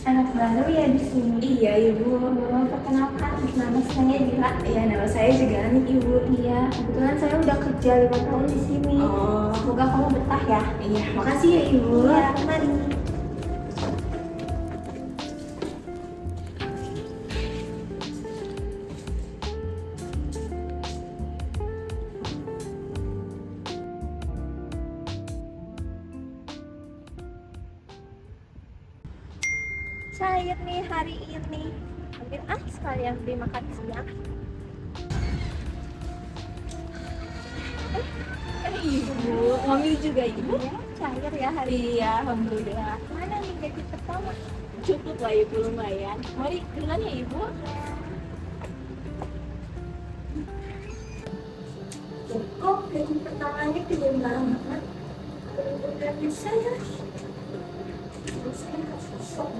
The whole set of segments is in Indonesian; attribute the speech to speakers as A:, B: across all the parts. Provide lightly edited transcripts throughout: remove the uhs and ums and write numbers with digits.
A: Anak baru ya di sini.
B: Iya Ibu.
A: Perkenalkan, nama saya Dila.
B: Iya, nama saya juga nih Ibu.
A: Iya, kebetulan saya udah kerja 5 tahun di sini.
B: Oh,
A: Semoga kamu betah ya.
B: iya, makasih ya Ibu.
A: Iya, mari. Cair nih hari ini. Ambil sekalian beli makan siang.
B: Ibu, ngambil juga Ibu?
A: Iya, cair ya hari ini.
B: Iya, alhamdulillah.
A: Mana nih gaji pertama?
B: Cukup lah Ibu, lumayan. Mari duluan ya Ibu.
A: Kok gaji pertamanya gede banget? Udah bisa ya? Saya susah.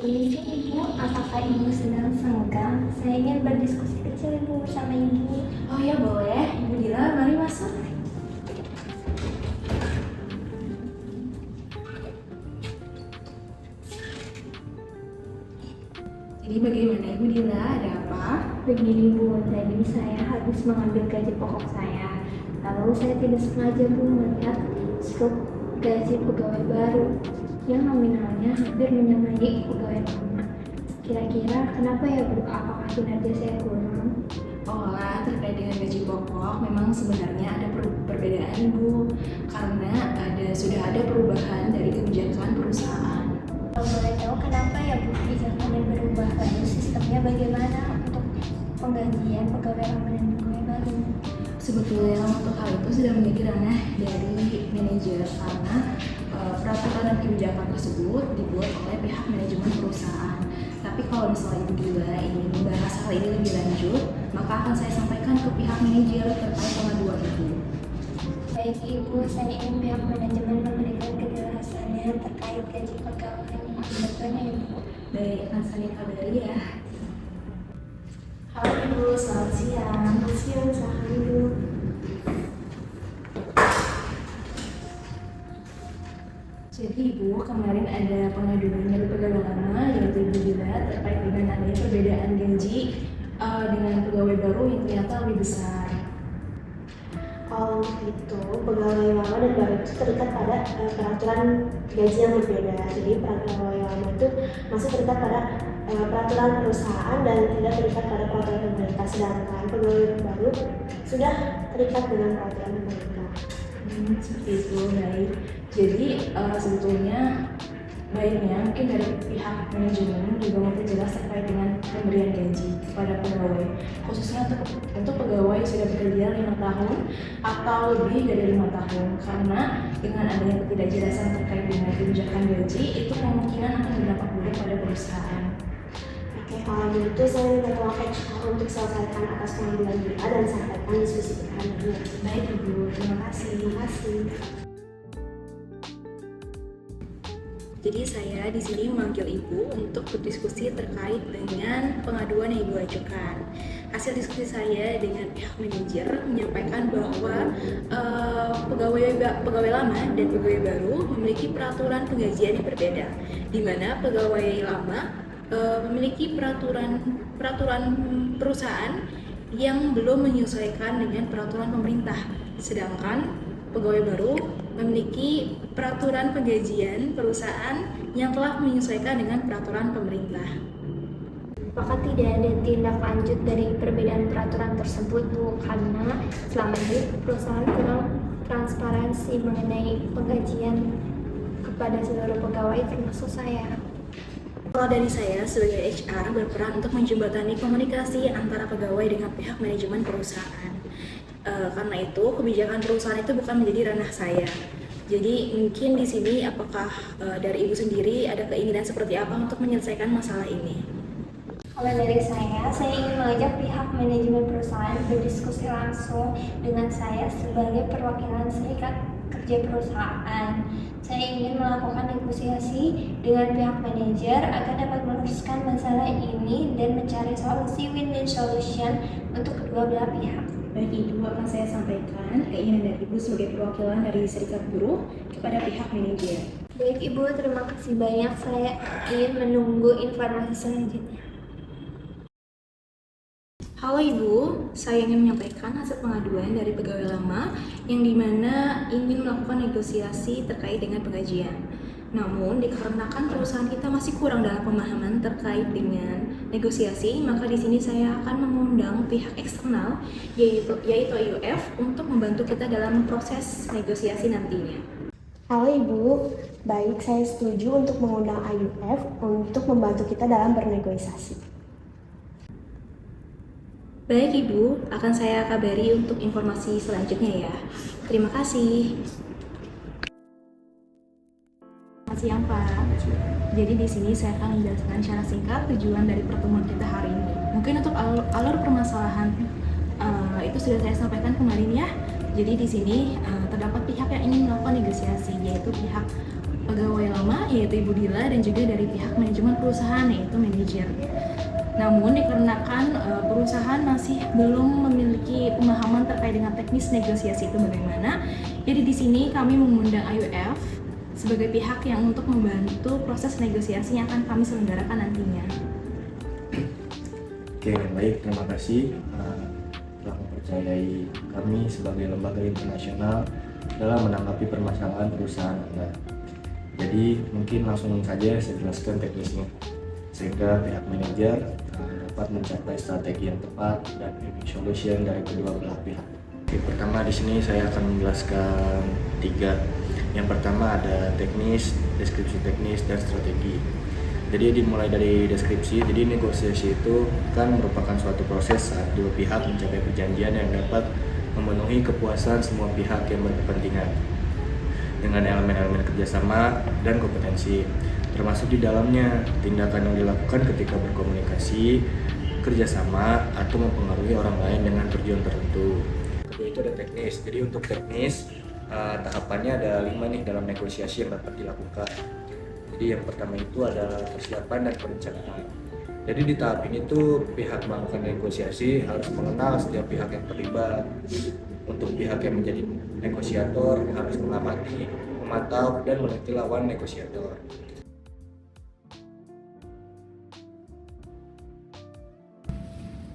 A: Ini Ibu, apakah Ibu sedang senggang? Saya ingin berdiskusi kecil Ibu bersama Ibu.
B: Oh ya boleh, Ibu Dila, mari masuk. Jadi bagaimana Ibu Dila, ada apa?
A: Begini Bu, tadi saya habis mengambil gaji pokok saya. Lalu saya tidak sengaja Bu melihat struk gaji pegawai baru yang nominalnya hampir menyamai pegawai lama. Kira-kira kenapa ya Bu? Apakah kinerja saya kurang?
B: Oh lah, terkait dengan gaji pokok, memang sebenarnya ada perbedaan Ibu, karena sudah ada perubahan dari kebijakan perusahaan.
A: Kalau boleh tahu kenapa ya Bu kebijakannya berubah, lalu sistemnya bagaimana untuk penggajian pegawai lama dan pegawai baru?
B: Sebetulnya untuk hal itu sudah menjadi ranah dari manajer karena peraturan dan kebijakan tersebut dibuat oleh pihak manajemen perusahaan. Tapi kalau misalnya Ibu Dila ingin membahas hal ini lebih lanjut, maka akan saya sampaikan ke pihak manajer terkait pengaduan itu.
A: Baik Ibu, saya ingin pihak manajemen memberikan kejelasannya terkait gaji pegawai. Betulnya Ibu.
B: Baik, akan saya kabari ya. Halo Ibu, selamat siang.
A: Selamat siang, silahkan Ibu.
B: Jadi Ibu, kemarin ada pengaduan dari pegawai lama yaitu Ibu Dila terkait dengan adanya perbedaan gaji dengan pegawai baru yang ternyata lebih besar.
A: Kalau itu pegawai lama dan baru itu terikat pada peraturan gaji yang berbeda. Jadi pegawai lama itu masih terikat pada peraturan perusahaan dan tidak terikat pada peraturan pemerintah. Sedangkan pegawai baru sudah terikat dengan peraturan pemerintah.
B: Seperti itu, baik. Jadi sebetulnya baiknya mungkin dari pihak manajemen juga memperjelas terkait dengan pemberian gaji kepada pegawai, khususnya untuk pegawai yang sudah bekerja 5 tahun atau lebih dari 5 tahun, karena dengan adanya ketidakjelasan terkait dengan kebijakan gaji itu kemungkinan akan berdampak buruk pada perusahaan.
A: Oke, kalau begitu saya minta tolong HR untuk selesaikan atas pengambilan BA dan sampaikan diskusi kita hari ini.
B: Baik Ibu, terima kasih.
A: Terima kasih.
B: Jadi saya di sini memanggil Ibu untuk berdiskusi terkait dengan pengaduan yang Ibu ajukan. Hasil diskusi saya dengan pihak manajer menyampaikan bahwa pegawai lama dan pegawai baru memiliki peraturan penggajian yang berbeda, di mana pegawai lama memiliki peraturan perusahaan yang belum menyesuaikan dengan peraturan pemerintah, sedangkan pegawai baru memiliki peraturan penggajian perusahaan yang telah menyesuaikan dengan peraturan pemerintah.
A: Apakah tidak ada tindak lanjut dari perbedaan peraturan tersebut Bu? Karena selama ini perusahaan kurang transparansi mengenai penggajian kepada seluruh pegawai termasuk saya.
B: Kalau dari saya sebagai HR berperan untuk menjembatani komunikasi antara pegawai dengan pihak manajemen perusahaan. Karena itu kebijakan perusahaan itu bukan menjadi ranah saya. Jadi mungkin di sini apakah dari Ibu sendiri ada keinginan seperti apa untuk menyelesaikan masalah ini?
A: Kalau dari saya ingin mengajak pihak manajemen perusahaan berdiskusi langsung dengan saya sebagai perwakilan serikat kerja perusahaan. Saya ingin melakukan negosiasi dengan pihak manajer agar dapat meluruskan masalah ini dan mencari solusi win-win solution untuk kedua belah pihak.
B: Baik Ibu, akan saya sampaikan keinginan dari Ibu sebagai perwakilan dari serikat buruh kepada pihak manajer.
A: Baik Ibu, terima kasih banyak. Saya ingin menunggu informasi selanjutnya.
B: Halo Ibu, saya ingin menyampaikan hasil pengaduan dari pegawai lama yang dimana ingin melakukan negosiasi terkait dengan penggajian. Namun, dikarenakan perusahaan kita masih kurang dalam pemahaman terkait dengan negosiasi, maka di sini saya akan mengundang pihak eksternal, yaitu IUF, untuk membantu kita dalam proses negosiasi nantinya.
A: Halo Ibu, baik, saya setuju untuk mengundang IUF untuk membantu kita dalam bernegosiasi.
B: Baik Ibu, akan saya kabari untuk informasi selanjutnya ya. Terima kasih. Selamat siang Pak. Jadi di sini saya akan menjelaskan secara singkat tujuan dari pertemuan kita hari ini. Mungkin untuk alur permasalahan itu sudah saya sampaikan kemarin ya. Jadi di sini terdapat pihak yang ingin melakukan negosiasi, yaitu pihak pegawai lama yaitu Ibu Dila dan juga dari pihak manajemen perusahaan yaitu manajer. Namun dikarenakan perusahaan masih belum memiliki pemahaman terkait dengan teknis negosiasi itu bagaimana, jadi di sini kami mengundang IUF sebagai pihak yang untuk membantu proses negosiasi yang akan kami selenggarakan nantinya.
C: Oke, baik, terima kasih telah mempercayai kami sebagai lembaga internasional dalam menanggapi permasalahan perusahaan Anda. Jadi mungkin langsung saja saya jelaskan teknisnya, sehingga pihak manajer dapat mencapai strategi yang tepat dan win-win solution dari kedua belah pihak. Oke, pertama di sini saya akan menjelaskan 3. Yang pertama ada teknis, deskripsi teknis, dan strategi. Jadi dimulai dari deskripsi. Jadi negosiasi itu kan merupakan suatu proses saat dua pihak mencapai perjanjian yang dapat memenuhi kepuasan semua pihak yang berkepentingan dengan elemen-elemen kerjasama dan kompetensi, termasuk di dalamnya tindakan yang dilakukan ketika berkomunikasi, kerjasama, atau mempengaruhi orang lain dengan tujuan tertentu. Kedua itu ada teknis. Jadi untuk teknis tahapannya ada 5 nih dalam negosiasi yang dapat dilakukan. Jadi yang pertama itu ada persiapan dan perencanaan. Jadi di tahap ini tuh pihak melakukan negosiasi harus mengenal setiap pihak yang terlibat. Untuk pihak yang menjadi negosiator harus mengamati, memantau, dan meneliti lawan negosiator.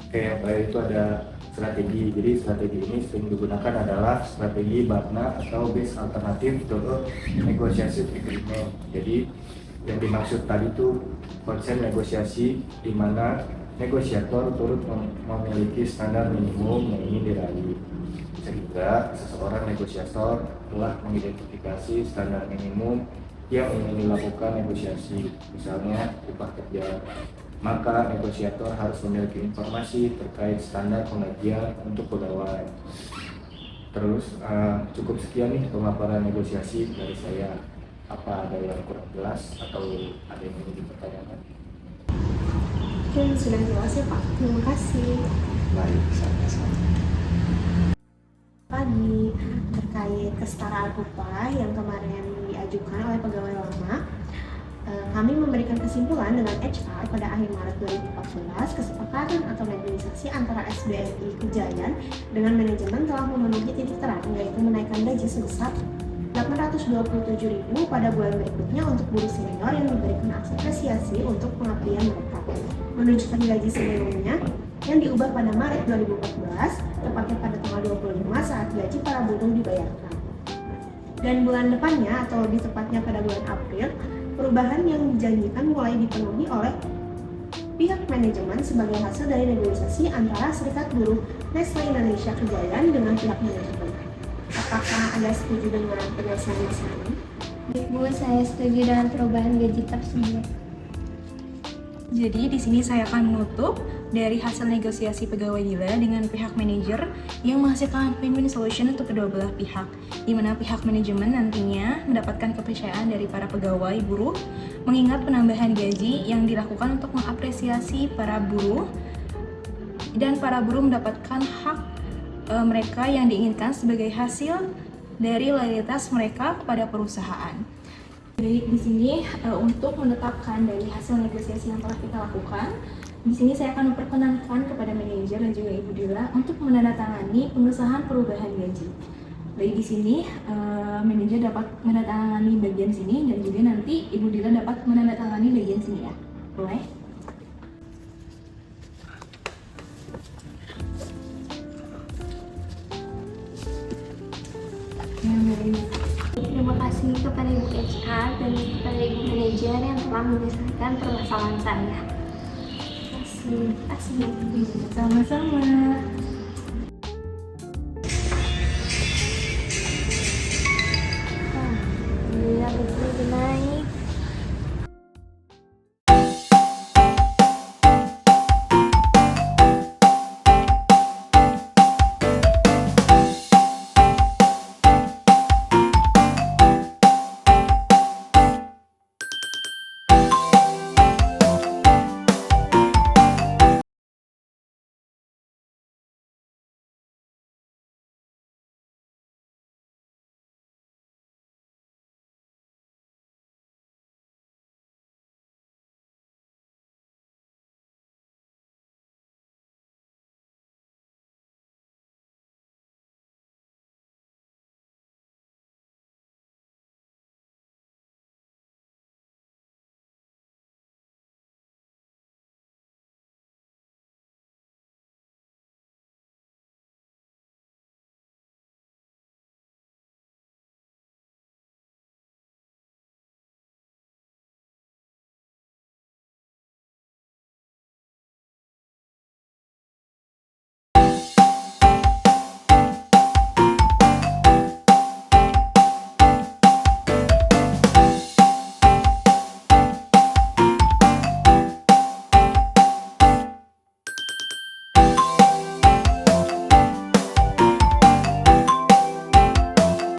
C: Oke, yang terakhir itu ada strategi. Jadi strategi ini sering digunakan adalah strategi BATNA atau Base Alternative to Negotiation Agreement. Jadi yang dimaksud tadi itu konsep negosiasi di mana negosiator turut memiliki standar minimum yang ingin diraih. Sehingga seseorang negosiator telah mengidentifikasi standar minimum yang ingin dilakukan negosiasi, misalnya upah kerja. Maka negosiator harus memiliki informasi terkait standar penggajian untuk pegawai. Terus cukup sekian nih pemaparan negosiasi dari saya. Apa ada yang kurang jelas atau ada yang ingin dipertanyakan?
A: Mungkin sudah jelas ya Pak, terima kasih.
C: Baik, sama-sama.
A: Pagi terkait kesetaraan upah yang kemarin diajukan oleh pegawai lama, kami memberikan kesimpulan dengan HR pada akhir Maret 2014 kesepakatan atau negosiasi antara SBNI Kejayaan dengan manajemen telah memenuhi titik terang, yaitu menaikkan gaji sebesar 827.000 pada bulan berikutnya untuk buruh senior yang diberikan apresiasi untuk pengabdian mereka, menunjukkan gaji sebelumnya yang diubah pada Maret 2014 tepatnya pada tanggal 25 saat gaji para buruh dibayarkan. Dan bulan depannya atau lebih tepatnya pada bulan April, perubahan yang dijanjikan mulai dipenuhi oleh pihak manajemen sebagai hasil dari negosiasi antara Serikat Buruh Nestle Indonesia Kejayaan dengan pihak manajemen. Apakah Anda setuju dengan penjelasan ini?
D: Bu, saya setuju dengan perubahan gaji tersebut.
B: Jadi di sini saya akan menutup dari hasil negosiasi pegawai Dila dengan pihak manajer yang menghasilkan win-win solution untuk kedua belah pihak, di mana pihak manajemen nantinya mendapatkan kepercayaan dari para pegawai buruh, mengingat penambahan gaji yang dilakukan untuk mengapresiasi para buruh, dan para buruh mendapatkan hak mereka yang diinginkan sebagai hasil dari loyalitas mereka kepada perusahaan. Jadi di sini untuk menetapkan dari hasil negosiasi yang telah kita lakukan, Di sini saya akan memperkenalkan kepada manajer dan juga Ibu Dila untuk menandatangani pengesahan perubahan gaji. Baik, di sini manajer dapat menandatangani bagian sini dan juga nanti Ibu Dila dapat menandatangani bagian sini ya. Boleh? Ya, baik.
D: Terima kasih kepada Ibu HR dan kepada Ibu Manajer yang telah menyelesaikan permasalahan saya. Terima kasih.
B: Sama-sama.
D: Iya, betul, benar.